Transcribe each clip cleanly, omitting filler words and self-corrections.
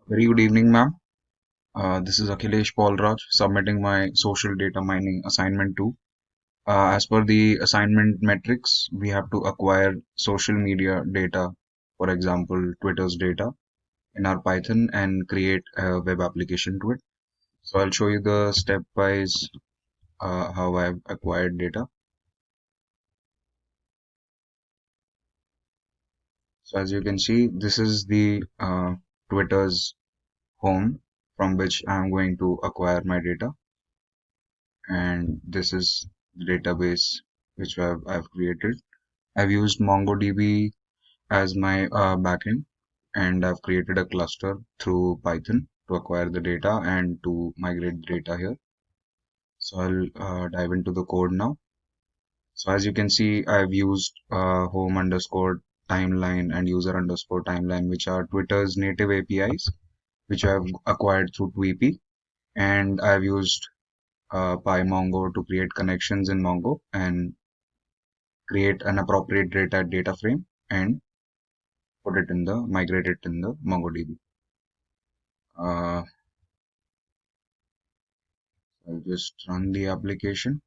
Very good evening, ma'am. This is Akhilesh Paulraj submitting my social data mining assignment 2. As per the assignment metrics, we have to acquire social media data, for example, Twitter's data in our Python and create a web application to it. So I'll show you the stepwise how I've acquired data. So as you can see, this is the Twitter's home from which I'm going to acquire my data. And this is the database which I've created. I've used MongoDB as my backend, and I've created a cluster through Python to acquire the data and to migrate the data here. So I'll dive into the code now. So as you can see, I've used home underscore timeline and user underscore timeline, which are Twitter's native APIs, which I've acquired through Tweepy, and I've used PyMongo to create connections in Mongo and create an appropriate data frame and put it in the migrate it in the MongoDB. Uh, I'll just run the application.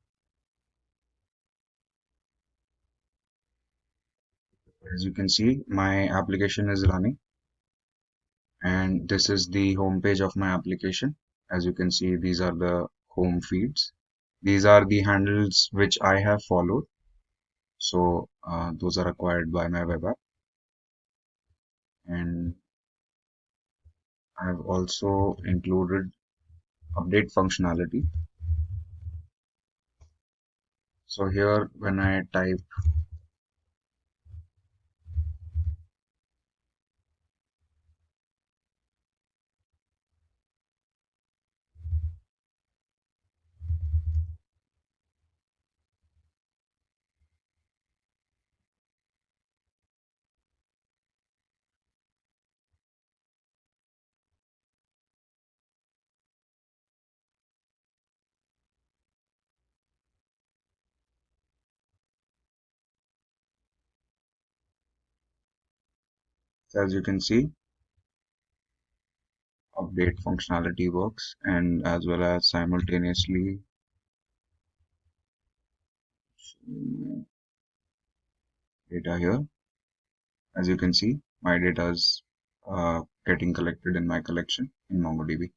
As you can see, my application is running, and this is the home page of my application. As you can see, these are the home feeds. These are the handles which I have followed. So those are acquired by my web app, and I've also included update functionality. So here, when I type, as you can see, update functionality works, and as well as simultaneously data here. As you can see, my data is getting collected in my collection in MongoDB.